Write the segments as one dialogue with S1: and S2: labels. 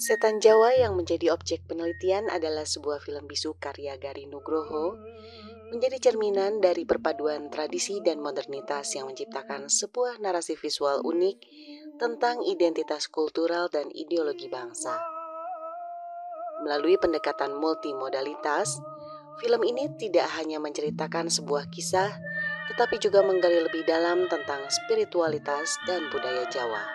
S1: Setan Jawa yang menjadi objek penelitian adalah sebuah film bisu karya Gari Nugroho, menjadi cerminan dari perpaduan tradisi dan modernitas yang menciptakan sebuah narasi visual unik tentang identitas kultural dan ideologi bangsa. Melalui pendekatan multimodalitas, film ini tidak hanya menceritakan sebuah kisah, tetapi juga menggali lebih dalam tentang spiritualitas dan budaya Jawa.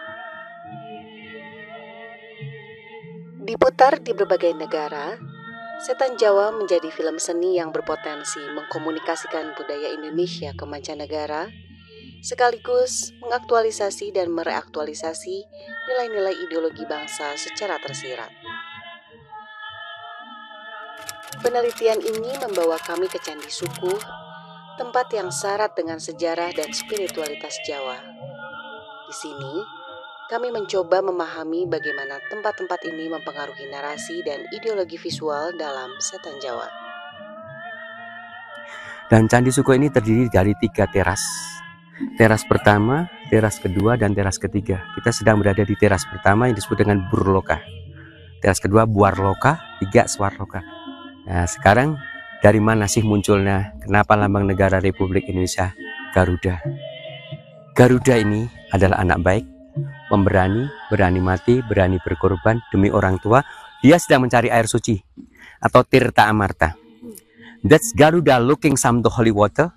S1: Diputar di berbagai negara, Setan Jawa menjadi film seni yang berpotensi mengkomunikasikan budaya Indonesia ke mancanegara, sekaligus mengaktualisasi dan mereaktualisasi nilai-nilai ideologi bangsa secara tersirat. Penelitian ini membawa kami ke Candi Sukuh, tempat yang syarat dengan sejarah dan spiritualitas Jawa. Di sini, kami mencoba memahami bagaimana tempat-tempat ini mempengaruhi narasi dan ideologi visual dalam Setan Jawa.
S2: Dan Candi Sukuh ini terdiri dari 3 teras. Teras pertama, teras kedua, dan teras ketiga. Kita sedang berada di teras pertama yang disebut dengan Burloka. Teras kedua Buarloka, 3 Swarloka. Nah, sekarang dari mana sih munculnya? Kenapa lambang negara Republik Indonesia Garuda? Garuda ini adalah anak baik, pemberani, berani mati, berani berkorban demi orang tua. Dia sedang mencari air suci atau Tirta Amarta. That's Garuda looking some the holy water.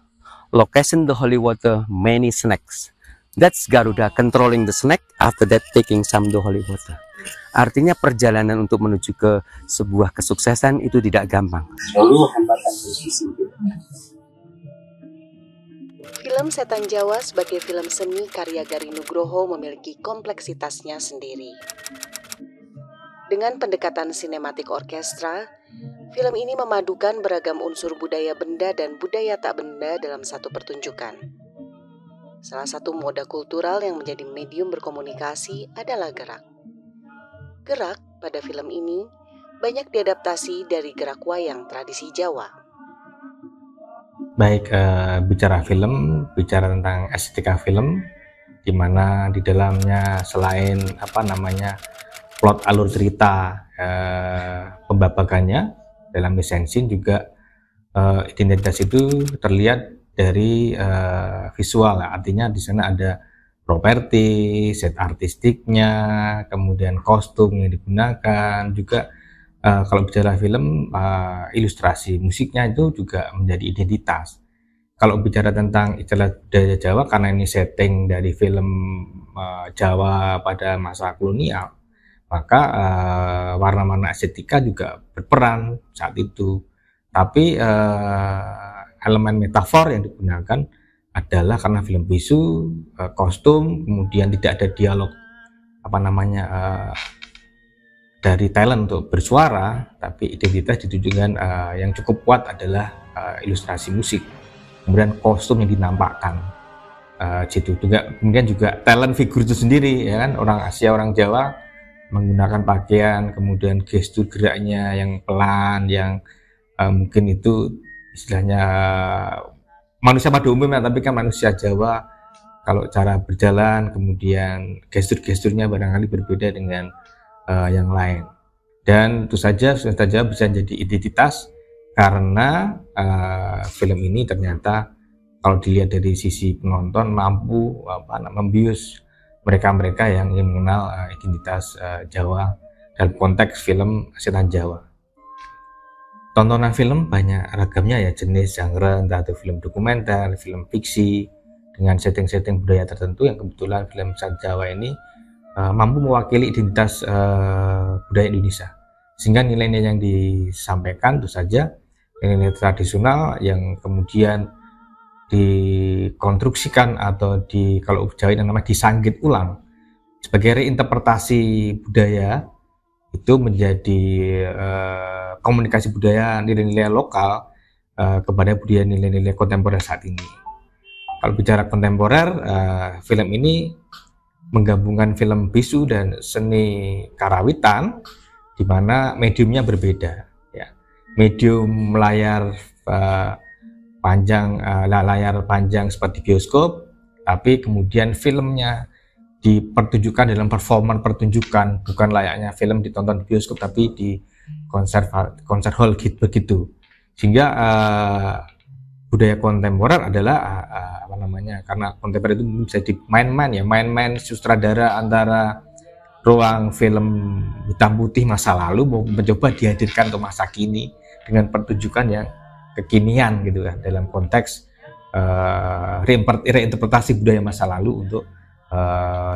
S2: Location the holy water, many snakes. That's Garuda controlling the snake, after that taking some the holy water. Artinya perjalanan untuk menuju ke sebuah kesuksesan itu tidak gampang. Lalu hambatan posisi.
S1: Film Setan Jawa sebagai film seni karya Gari Nugroho memiliki kompleksitasnya sendiri. Dengan pendekatan sinematik orkestra, film ini memadukan beragam unsur budaya benda dan budaya tak benda dalam satu pertunjukan. Salah satu moda kultural yang menjadi medium berkomunikasi adalah gerak. Gerak pada film ini banyak diadaptasi dari gerak wayang tradisi Jawa.
S3: Baik, bicara film, bicara tentang estetika film, di mana di dalamnya selain plot alur cerita, pembabagannya dalam mesensin juga identitas itu terlihat dari visual, artinya di sana ada properti, set artistiknya, kemudian kostum yang digunakan juga. Kalau bicara film, ilustrasi musiknya itu juga menjadi identitas. Kalau bicara tentang istilah budaya Jawa, karena ini setting dari film Jawa pada masa kolonial, maka warna-warna estetika juga berperan saat itu. Tapi elemen metafor yang digunakan adalah karena film bisu, kostum, kemudian tidak ada dialog dari talent untuk bersuara, tapi identitas ditunjukkan yang cukup kuat adalah ilustrasi musik, kemudian kostum yang dinampakkan, kemudian juga talent figur itu sendiri, ya kan, orang Asia, orang Jawa menggunakan pakaian, kemudian gestur geraknya yang pelan, yang mungkin itu istilahnya manusia pada umumnya, tapi kan manusia Jawa kalau cara berjalan, kemudian gestur-gesturnya barangkali berbeda dengan yang lain. Dan itu saja bisa jadi identitas karena film ini ternyata kalau dilihat dari sisi penonton mampu membius mereka-mereka yang ingin mengenal identitas Jawa dalam konteks film Setan Jawa. Tontonan film banyak ragamnya ya, jenis genre, entah itu film dokumenter, film fiksi dengan setting-setting budaya tertentu, yang kebetulan film Setan Jawa ini mampu mewakili identitas budaya Indonesia, sehingga nilai-nilai yang disampaikan itu saja nilai-nilai tradisional yang kemudian dikonstruksikan atau kalau Jawa yang namanya disanggit ulang sebagai reinterpretasi budaya, itu menjadi komunikasi budaya nilai-nilai lokal kepada budaya nilai-nilai kontemporer saat ini. Kalau bicara kontemporer, film ini menggabungkan film bisu dan seni karawitan, di mana mediumnya berbeda. Ya. Medium layar panjang seperti bioskop, tapi kemudian filmnya dipertunjukkan dalam pertunjukan, bukan layaknya film ditonton di bioskop tapi di konser hall gitu begitu. Sehingga budaya kontemporer adalah apa namanya, karena kontemporer itu bisa main-main sutradara antara ruang film hitam putih masa lalu mau mencoba dihadirkan ke masa kini dengan pertunjukan yang kekinian gitu kan, dalam konteks reinterpretasi budaya masa lalu untuk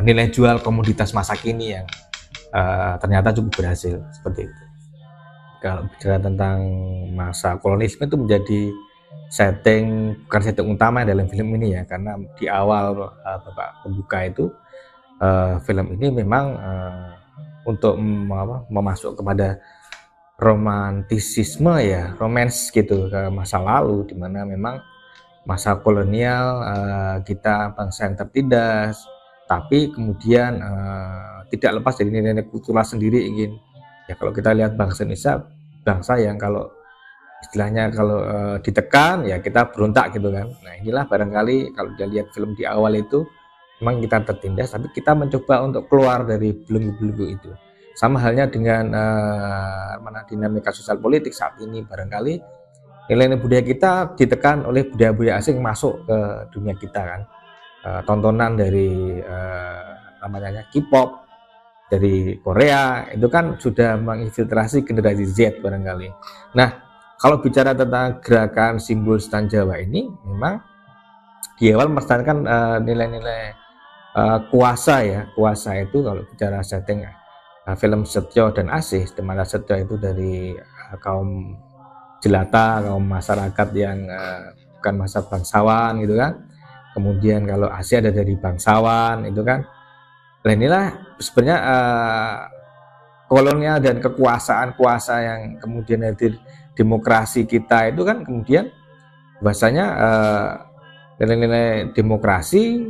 S3: nilai jual komoditas masa kini yang ternyata cukup berhasil seperti itu. Kalau bicara tentang masa kolonialisme itu menjadi bukan setting utama dalam film ini ya, karena di awal babak pembuka itu film ini memang untuk memasuk kepada romantisisme ya, romance gitu ke masa lalu, di mana memang masa kolonial kita bangsa yang tertindas, tapi kemudian tidak lepas dari nilai-nilai kultural sendiri ingin ya, kalau kita lihat bangsa Indonesia, bangsa yang kalau istilahnya kalau ditekan ya kita berontak gitu kan. Nah inilah barangkali kalau dia lihat film di awal itu memang kita tertindas, tapi kita mencoba untuk keluar dari belenggu-belenggu itu. Sama halnya dengan dinamika sosial politik saat ini, barangkali nilai-nilai budaya kita ditekan oleh budaya-budaya asing masuk ke dunia kita kan. Tontonan dari namanya K-pop dari Korea itu kan sudah menginfiltrasi generasi Z barangkali. Nah, kalau bicara tentang gerakan simbol Stan Jawa ini, memang di awal melestarikan nilai-nilai kuasa ya. Kuasa itu kalau bicara setting film Setyo dan Asih, di mana Setyo itu dari kaum jelata, kaum masyarakat yang bukan masa bangsawan gitu kan. Kemudian kalau Asih ada dari bangsawan itu kan. Nah inilah sebenarnya kolonial dan kekuasaan kuasa yang kemudian hadir demokrasi kita itu kan, kemudian bahasanya nilai-nilai demokrasi,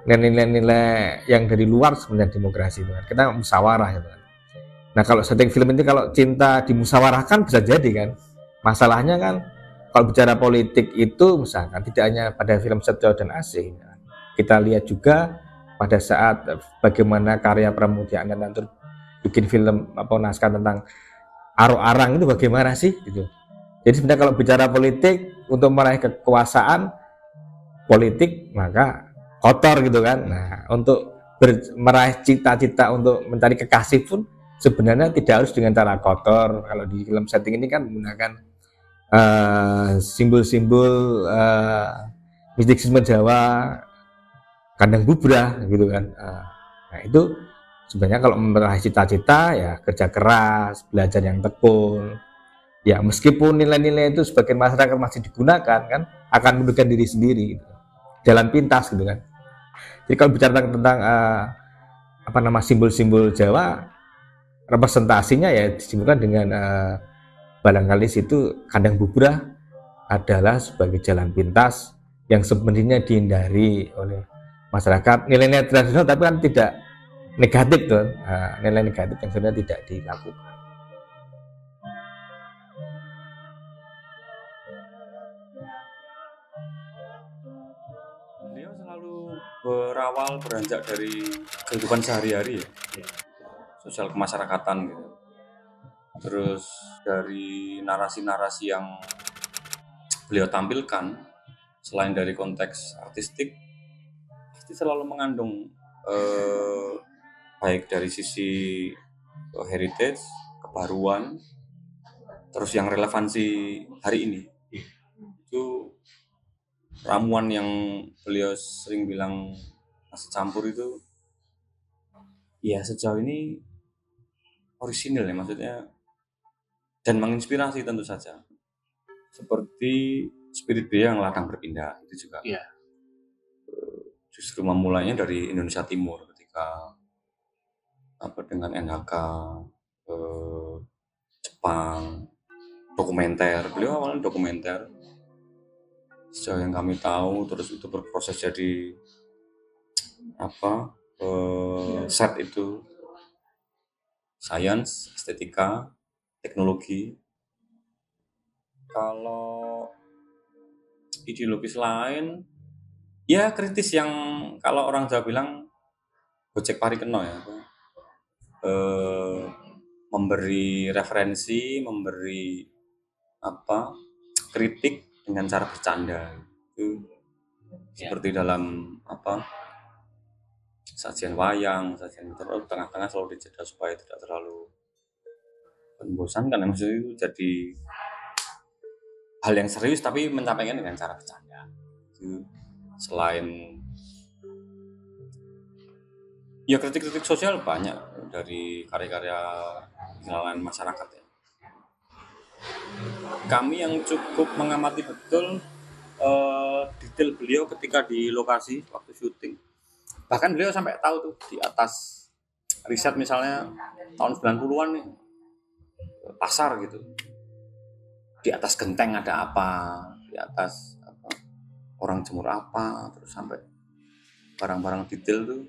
S3: nilai-nilai yang dari luar sebenarnya demokrasi itu kan, kita musyawarah itu kan. Nah kalau setting film ini kalau cinta dimusyawarahkan bisa jadi kan. Masalahnya kan kalau bicara politik itu misalkan tidak hanya pada film Setyo dan Asih, kita lihat juga pada saat bagaimana karya Pramudia Anantatur bikin film naskah tentang Aro-arang itu bagaimana sih gitu. Jadi sebenarnya kalau bicara politik untuk meraih kekuasaan politik maka kotor gitu kan. Nah untuk meraih cita-cita untuk mencari kekasih pun sebenarnya tidak harus dengan cara kotor. Kalau di film setting ini kan menggunakan simbol-simbol mistisisme Jawa, kandang bubrah gitu kan. Nah itu sebenarnya kalau meraih cita-cita ya kerja keras, belajar yang tekun. Ya meskipun nilai-nilai itu sebagian masyarakat masih digunakan kan, akan menentukan diri sendiri gitu. Jalan pintas gitu kan. Jadi kalau bicara tentang simbol-simbol Jawa, representasinya ya disimpulkan dengan barangkali situ kandang bubrah adalah sebagai jalan pintas yang sebenarnya dihindari oleh masyarakat. Nilai-nilai tradisional tapi kan tidak negatif tuh, nilai negatif yang sebenarnya tidak dilakukan.
S4: Beliau selalu beranjak dari kehidupan sehari-hari ya, sosial kemasyarakatan gitu. Terus dari narasi-narasi yang beliau tampilkan, selain dari konteks artistik, pasti selalu mengandung baik dari sisi heritage, kebaruan, terus yang relevansi hari ini. Itu ramuan yang beliau sering bilang nasi campur itu ya sejauh ini orisinil ya, maksudnya, dan menginspirasi tentu saja. Seperti Spirit Bea yang ladang berpindah itu juga justru memulainya dari Indonesia Timur ketika dengan NHK Jepang, dokumenter. Beliau awalnya dokumenter sejauh yang kami tahu, terus itu berproses jadi set itu sains, estetika, teknologi. Kalau ideologis lain ya kritis, yang kalau orang Jawa bilang Gojek Parikeno ya, memberi referensi, memberi apa kritik dengan cara bercanda itu seperti dalam apa sajian wayang, sajian terus tengah-tengah selalu dijeda supaya tidak terlalu membosankan. Maksudnya itu jadi hal yang serius tapi menyampaikan dengan cara bercanda. Itu selain ya kritik-kritik sosial banyak dari karya-karya kalangan masyarakat ya. Kami yang cukup mengamati betul detail beliau ketika di lokasi waktu syuting. Bahkan beliau sampai tahu tuh di atas riset misalnya tahun 90-an nih pasar gitu. Di atas genteng ada apa, di atas apa, orang jemur apa, terus sampai barang-barang detail tuh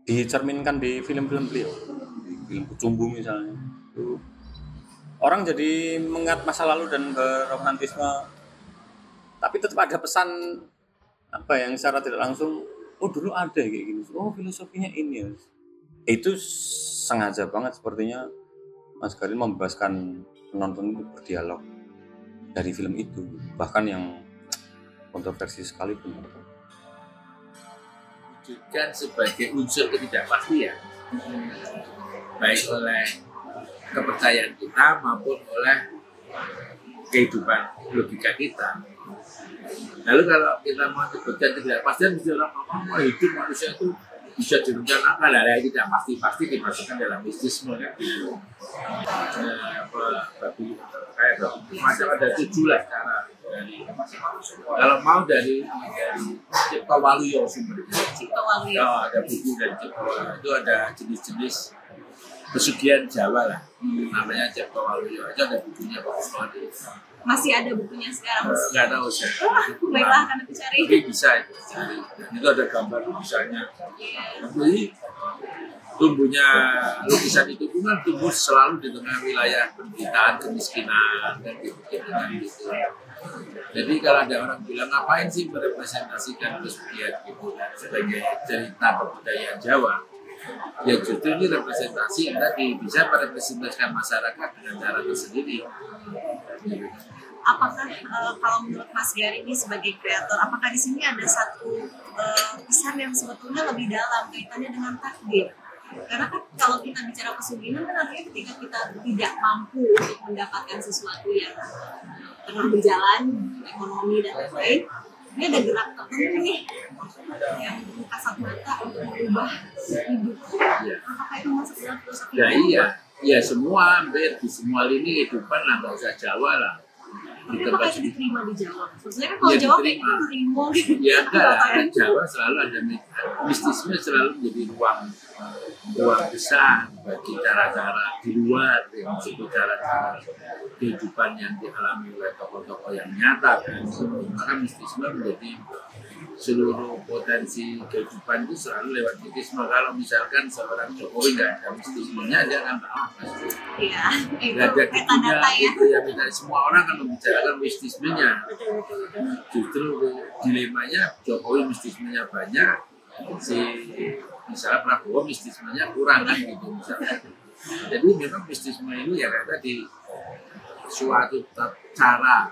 S4: dicerminkan di film-film beliau, di film Kucumbu misalnya. Orang jadi mengingat masa lalu dan berromantisme, tapi tetap ada pesan apa yang secara tidak langsung, oh dulu ada kayak gini, oh filosofinya ini ya. Itu sengaja banget sepertinya Mas Garin membebaskan penonton untuk berdialog dari film itu, bahkan yang kontroversi sekalipun.
S5: Wujudkan sebagai unsur ketidakpastian, baik oleh kepercayaan kita maupun oleh kehidupan logika kita. Lalu kalau kita mau sebutkan ketidakpastian, mesti orang ngomong hidup manusia itu bisa direncanakan, hal yang tidak pasti dimasukkan dalam mistisme kan gitu. Kayak macam ada 7 lah cara dari kalau mau dari Cipta Waluyo sumber
S6: Cipta Waluyo.
S5: Ada buku dari Cipta Waluyo, itu ada jenis-jenis pesugihan Jawa lah, namanya Cipta Waluyo, itu ada bukunya bagus banget.
S6: Masih ada bukunya sekarang?
S5: Nggak tahu sih.
S6: Baiklah, akan aku cari.
S5: Tapi bisa dicari. Dan itu ada gambar lukisannya. Jadi tumbuhnya lukisan itu pun kan tumbuh selalu di tengah wilayah penderitaan, kemiskinan, dan gitu. Jadi kalau ada orang bilang ngapain sih merepresentasikan pesugihan gitu sebagai cerita kebudayaan Jawa, ya justru ini representasi yang tadi bisa merepresentasikan masyarakat dengan cara tersendiri.
S6: Apakah kalau menurut Mas Gary ini sebagai kreator, apakah di sini ada satu pesan yang sebetulnya lebih dalam kaitannya dengan takdir? Karena kan kalau kita bicara pesugihan kan artinya ketika kita tidak mampu untuk mendapatkan sesuatu yang tengah berjalan, ekonomi dan lain-lain, ini ada gerak tertentu nih yang kasat mata untuk mengubah hidup. Apakah itu masuk dalam filosofi?
S5: Ya semua hampir di semua lini kehidupan lah, nggak usah Jawa lah.
S6: Apakah itu diterima di Jawa? Maksudnya kan kalau Jawa kayak itu terima gitu.
S5: Ya enggak lah, di Jawa selalu ada mistisme, selalu menjadi ruang besar bagi cara-cara di luar yang disebut cara-cara kehidupan yang dialami oleh tokoh-tokoh yang nyata kan. Maka mistisme menjadi seluruh potensi kehidupan itu selalu lewat mistisme. Kalau misalkan seorang Jokowi nggak ada mistismenya, dia akan pasti.
S6: Iya,
S5: nggak ada buktinya gitu ya. Misalnya semua orang kan membicarakan mistismenya. Justru dilemanya Jokowi mistismenya banyak, misalnya Prabowo mistismenya kurang kan gitu misalnya. Jadi memang mistisme ini ya kayak tadi suatu cara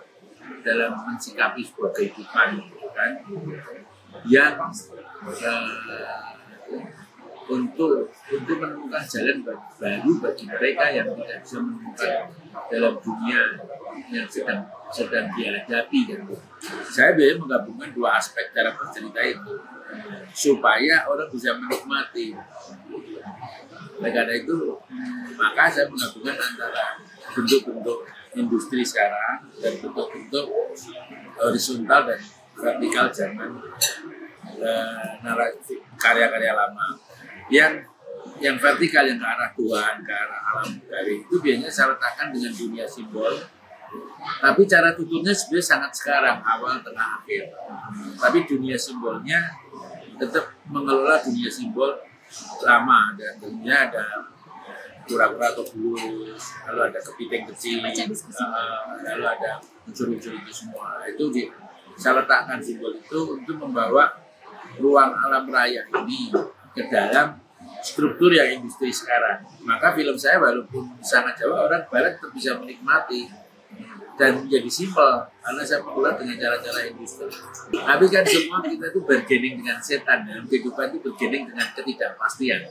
S5: dalam mensikapi sebuah kehidupan kan yang untuk menemukan jalan baru bagi mereka yang tidak bisa menemukan dalam dunia yang sedang dihadapi kan. Saya biasanya menggabungkan 2 aspek cara bercerita itu supaya orang bisa menikmati. Oleh karena itu maka saya menggabungkan antara bentuk-bentuk industri sekarang dan bentuk-bentuk horizontal dan vertikal zaman narasi karya-karya lama yang vertikal yang ke arah Tuhan, ke arah alam dari itu biasanya saya letakkan dengan dunia simbol, tapi cara tutupnya sebenarnya sangat sekarang, awal, tengah, akhir. Tapi dunia simbolnya tetap mengelola dunia simbol lama, dan tentunya ada kura-kura atau bulus, lalu ada kepiting kecil, lalu ada unsur-unsur itu semua. Itu saya letakkan simbol itu untuk membawa ruang alam raya ini ke dalam struktur yang industri sekarang. Maka film saya walaupun sangat Jawa, orang Barat tetap bisa menikmati dan menjadi simpel karena saya populer dengan cara-cara industri. Tapi kan semua kita itu bergening dengan setan, dalam kehidupan itu bergening dengan ketidakpastian.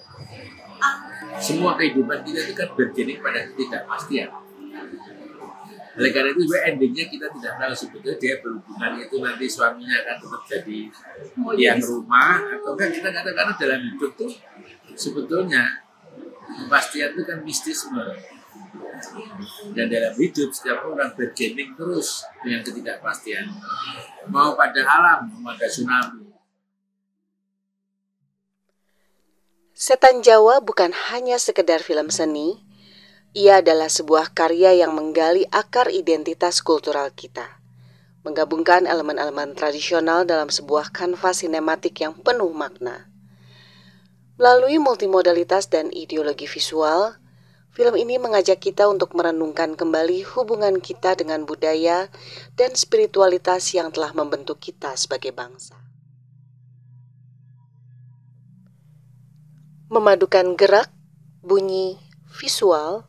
S5: Semua kehidupan kita itu kan bergening pada ketidakpastian. Oleh karena itu endingnya kita tidak tahu sebetulnya dia berhubungan itu nanti suaminya akan tetap jadi yang rumah atau kan kita katakan dalam hidup tuh sebetulnya kepastian itu kan mistisme. Dan dalam hidup setiap orang bergening terus dengan ketidakpastian. Mau pada alam, mau pada tsunami.
S1: Setan Jawa bukan hanya sekedar film seni, ia adalah sebuah karya yang menggali akar identitas kultural kita, menggabungkan elemen-elemen tradisional dalam sebuah kanvas sinematik yang penuh makna. Melalui multimodalitas dan ideologi visual, film ini mengajak kita untuk merenungkan kembali hubungan kita dengan budaya dan spiritualitas yang telah membentuk kita sebagai bangsa. Memadukan gerak, bunyi, visual,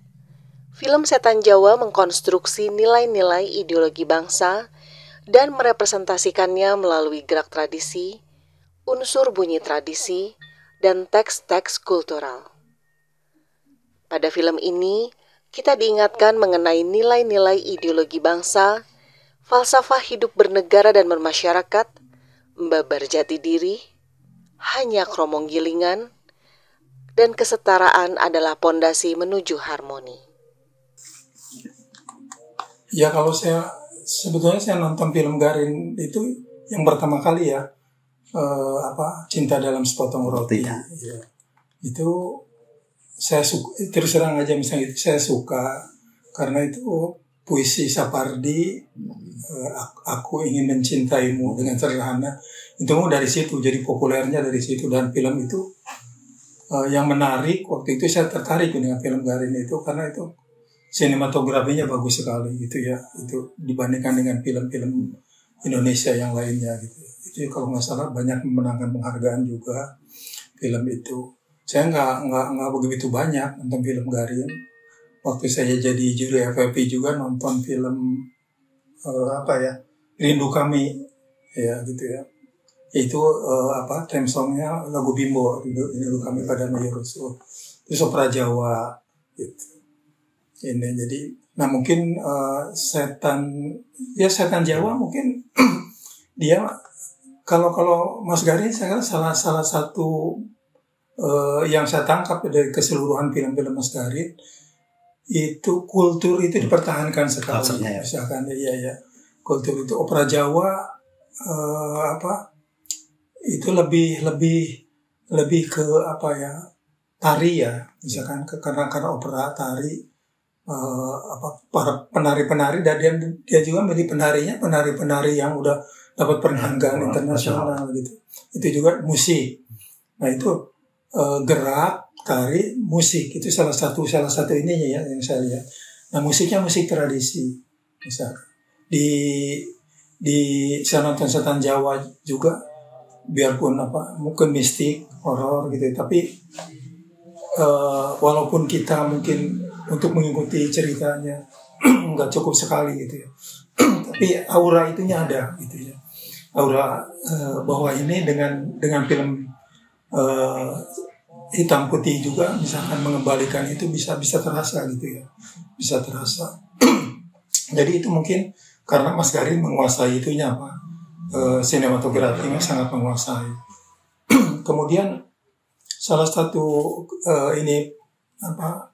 S1: film Setan Jawa mengkonstruksi nilai-nilai ideologi bangsa dan merepresentasikannya melalui gerak tradisi, unsur bunyi tradisi, dan teks-teks kultural. Pada film ini, kita diingatkan mengenai nilai-nilai ideologi bangsa, falsafah hidup bernegara dan bermasyarakat, membabar jati diri, hanya kromong gilingan, dan kesetaraan adalah pondasi menuju harmoni.
S7: Ya kalau sebetulnya saya nonton film Garin itu yang pertama kali ya, Cinta dalam Sepotong Roti. Ya. Itu saya terus terang aja misalnya saya suka karena itu puisi Sapardi, aku ingin mencintaimu dengan sederhana. Itu dari situ jadi populernya dari situ, dan film itu yang menarik waktu itu saya tertarik dengan film Garin itu karena itu sinematografinya bagus sekali gitu ya, itu dibandingkan dengan film-film Indonesia yang lainnya gitu. Itu kalau nggak salah banyak memenangkan penghargaan juga film itu. Saya nggak begitu banyak nonton film Garin. Waktu saya jadi juri FFI juga nonton film Rindu Kami ya gitu ya. Itu theme songnya lagu Bimbo, Rindu Kami pada Mayurusu. Itu opera Jawa gitu. Ini jadi, nah mungkin setan Jawa mungkin dia kalau Mas Garin saya salah satu yang saya tangkap dari keseluruhan film-film Mas Garin itu kultur itu dipertahankan sekali. Ya. Misalkan ya kultur itu opera Jawa itu lebih ke tari ya, misalkan karena opera tari para penari-penari, dan dia juga milih penari-penari yang udah dapat penghargaan internasional gitu. Itu juga musik. Nah itu gerak, tari, musik itu salah satu ininya ya yang saya lihat. Nah musiknya musik tradisi. Misalkan di saya nonton Setan Jawa juga, biarpun mungkin mistik, horor gitu, tapi walaupun kita mungkin untuk mengikuti ceritanya nggak cukup sekali gitu ya, tapi aura itunya ada gitu ya, aura bahwa ini dengan film hitam putih juga misalkan mengembalikan itu bisa terasa gitu ya, bisa terasa. Jadi itu mungkin karena Mas Garin menguasai itunya sinematografinya sangat menguasai. Kemudian salah satu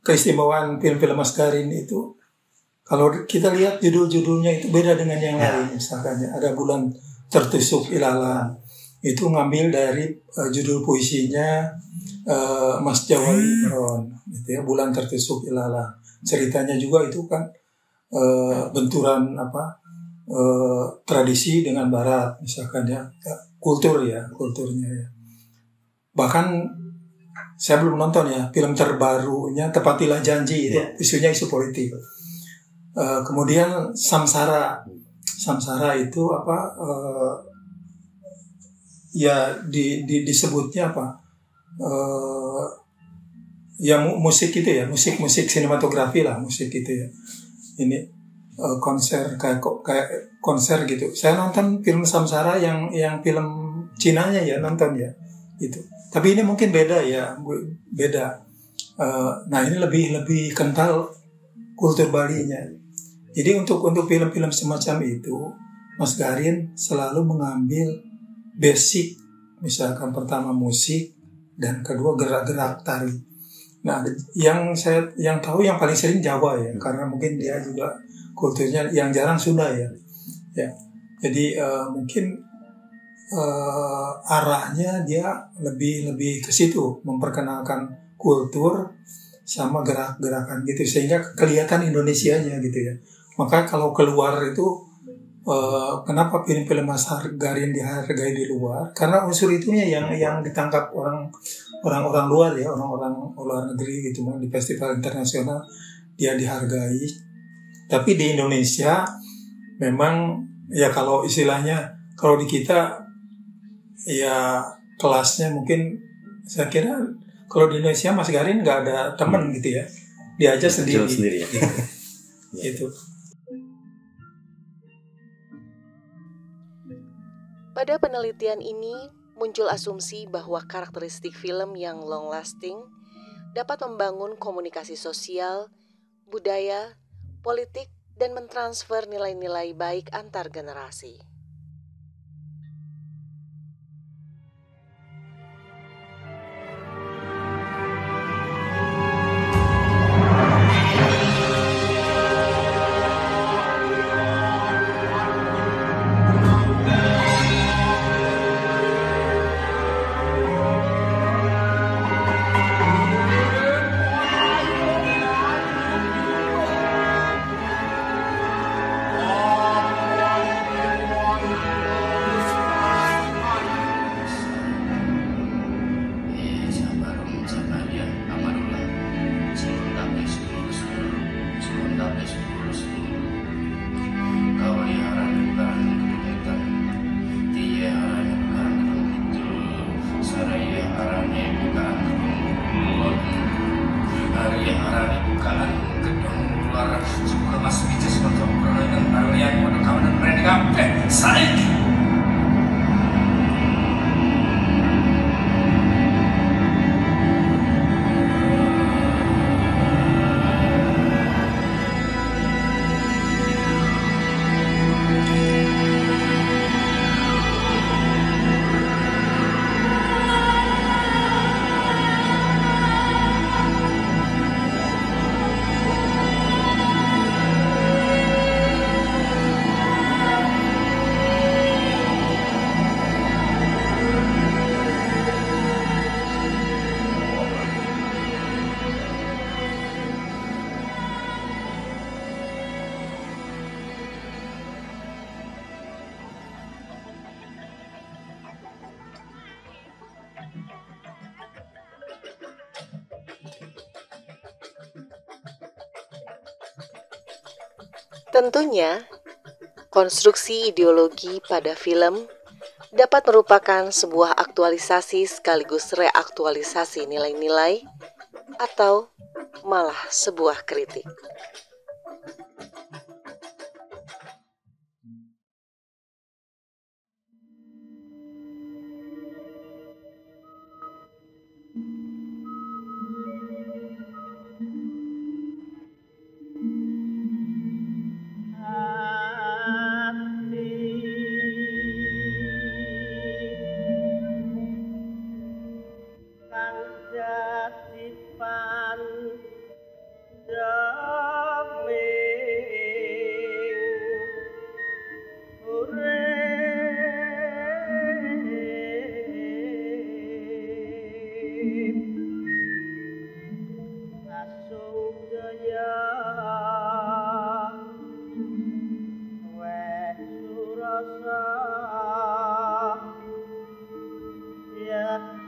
S7: keistimewaan film-film Mas Garin itu, kalau kita lihat judul-judulnya itu beda dengan yang lain. Misalkan ada Bulan Tertusuk Ilalang, itu ngambil dari judul puisinya Mas Jawa Imron, gitu ya, Bulan Tertusuk Ilalang. Ceritanya juga itu kan benturan tradisi dengan barat, misalkan ya kulturnya ya. Bahkan saya belum nonton ya film terbarunya Tepatilah Janji, itu isunya isu politik. Kemudian Samsara itu ya disebutnya apa? Ya musik itu ya, musik sinematografi lah, musik itu ya. Ini konser kayak konser gitu. Saya nonton film Samsara yang film Cinanya ya, nonton ya itu. Tapi ini mungkin beda ya, beda. Nah ini lebih kental kultur Balinya. Jadi untuk film-film semacam itu, Mas Garin selalu mengambil basic, misalkan pertama musik dan kedua gerak-gerak tari. Nah, yang tahu yang paling sering Jawa ya, karena mungkin dia juga kulturnya yang jarang Sunda ya. Ya. Jadi mungkin arahnya dia lebih ke situ, memperkenalkan kultur sama gerak-gerakan gitu sehingga kelihatan Indonesianya gitu ya. Maka kalau keluar itu kenapa film-film Mas Garin dihargai di luar? Karena unsur itunya yang ditangkap orang-orang luar ya, orang-orang luar negeri gitu, di festival internasional dia dihargai. Tapi di Indonesia memang ya kalau istilahnya kalau di kita ya kelasnya mungkin saya kira kalau di Indonesia Mas Garin nggak ada teman gitu ya, dia aja sendiri
S8: ya.
S7: Gitu.
S1: Pada penelitian ini, muncul asumsi bahwa karakteristik film yang long-lasting dapat membangun komunikasi sosial, budaya, politik, dan mentransfer nilai-nilai baik antar generasi. Tentunya, konstruksi ideologi pada film dapat merupakan sebuah aktualisasi sekaligus reaktualisasi nilai-nilai atau malah sebuah kritik.
S9: Yeah.